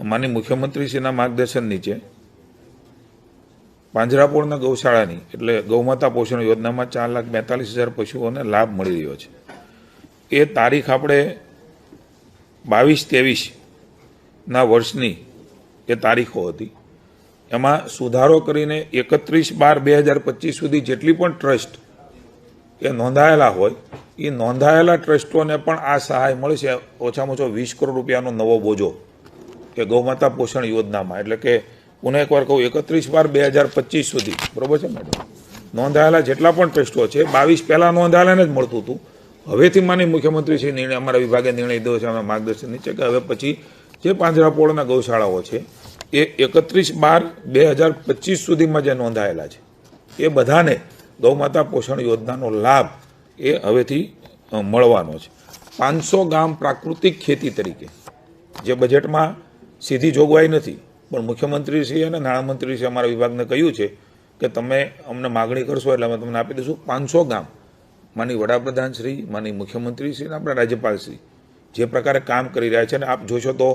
માનનીય મુખ્યમંત્રીશ્રીના માર્ગદર્શન નીચે પાંજરાપોળના ગૌશાળાની એટલે ગૌમાતા પોષણ યોજનામાં 4,42,000 પશુઓને લાભ મળી રહ્યો છે। એ તારીખ આપણે 22-23ના વર્ષની એ તારીખો હતી। એમાં સુધારો કરીને 31/12/2025 સુધી જેટલી પણ ટ્રસ્ટ એ નોંધાયેલા હોય એ નોંધાયેલા ટ્રસ્ટોને પણ આ સહાય મળશે। ઓછામાં ઓછો 20 કરોડ રૂપિયાનો નવો બોજો કે ગૌમાતા પોષણ યોજનામાં, એટલે કે પુનઃ એકવાર કહું 31/12/2025 સુધી, બરોબર છે મેડમ, નોંધાયેલા જેટલા પણ ટ્રસ્ટો છે 22 પહેલાં નોંધાયેલાને જ મળતું હતું। હવેથી માનનીય મુખ્યમંત્રીશ્રી નિર્ણય અમારા વિભાગે નિર્ણય લીધો છે, અમે માર્ગદર્શન નીચે કે હવે પછી જે પાંજરાપોળના ગૌશાળાઓ છે એ 31/12/2025 સુધીમાં જે નોંધાયેલા છે એ બધાને ગૌમાતા પોષણ યોજનાનો લાભ એ હવેથી મળવાનો છે। 500 ગામ પ્રાકૃતિક ખેતી તરીકે જે બજેટમાં સીધી જોગવાઈ નથી, પણ મુખ્યમંત્રીશ્રી અને નાણામંત્રીશ્રી અમારા વિભાગને કહ્યું છે કે તમે અમને માગણી કરશો એટલે અમે તમને આપી દઈશું। 500 ગામ માનનીય વડાપ્રધાનશ્રી, માનનીય મુખ્યમંત્રીશ્રી અને આપણા રાજ્યપાલશ્રી જે પ્રકારે કામ કરી રહ્યા છે અને આપ જોશો તો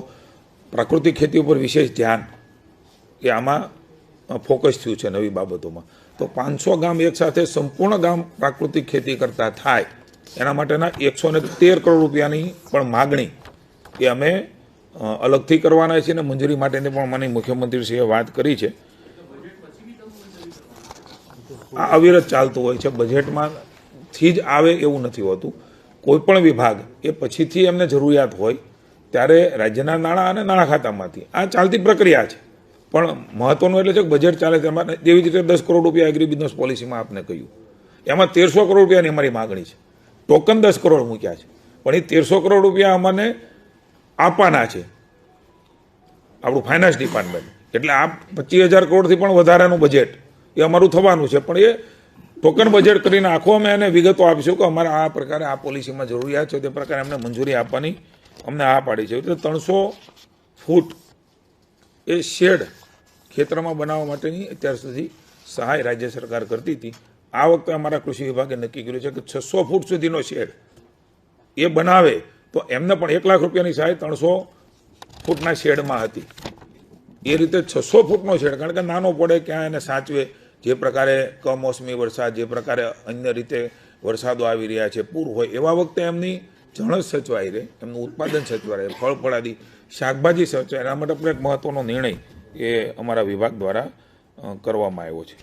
પ્રાકૃતિક ખેતી ઉપર વિશેષ ધ્યાન એ આમાં ફોકસ થયું છે નવી બાબતોમાં। તો 500 ગામ એકસાથે સંપૂર્ણ ગામ પ્રાકૃતિક ખેતી કરતા થાય એના માટેના 113 કરોડ રૂપિયાની પણ માગણી એ અમે અલગથી કરવાના છે અને મંજૂરી માટેની પણ માનનીય મુખ્યમંત્રીશ્રીએ વાત કરી છે। આ અવિરત ચાલતું હોય છે, બજેટમાંથી જ આવે એવું નથી હોતું। કોઈ પણ વિભાગ એ પછીથી એમને જરૂરિયાત હોય ત્યારે રાજ્યના નાણાં અને નાણાં ખાતામાંથી આ ચાલતી પ્રક્રિયા છે, પણ મહત્વનું એટલે છે કે બજેટ ચાલે તેમાં જેવી જ રીતે 10 કરોડ રૂપિયા એગ્રી બિઝનેસ પોલિસીમાં આપને કહ્યું, એમાં 1300 કરોડ રૂપિયાની અમારી માગણી છે। ટોકન 10 કરોડ મૂક્યા છે, પણ એ 1300 કરોડ રૂપિયા અમને આપવાના છે આપણું ફાઇનાન્સ ડિપાર્ટમેન્ટ, એટલે આ 25,000 કરોડથી પણ વધારાનું બજેટ એ અમારું થવાનું છે, પણ એ ટોકન બજેટ કરીને આખો અમે એને વિગતો આપીશું કે અમારે આ પ્રકારે આ પોલિસીમાં જરૂરિયાત છે, તે પ્રકારે અમને મંજૂરી આપવાની અમને આ પાડી છે। એટલે 300 ફૂટ એ શેડ ખેતરમાં બનાવવા માટેની અત્યાર સુધી સહાય રાજ્ય સરકાર કરતી હતી। આ વખતે અમારા કૃષિ વિભાગે નક્કી કર્યું છે કે 600 ફૂટ સુધીનો શેડ એ બનાવે તો એમને પણ 1 લાખ રૂપિયાની સહાય 300 ફૂટના શેડમાં હતી। એ રીતે 600 ફૂટનો શેડ, કારણ કે નાનો પડે ક્યાં એને સાચવે, જે પ્રકારે કમોસમી વરસાદ, જે પ્રકારે અન્ય રીતે વરસાદો આવી રહ્યા છે, પૂર હોય એવા વખતે એમની જણસ સચવાઈ રહે, એમનું ઉત્પાદન સચવાઈ રહે, ફળ ફળાદી શાકભાજી સચવાય, એના માટે પણ એક મહત્વનો નિર્ણય એ અમારા વિભાગ દ્વારા કરવામાં આવ્યો છે।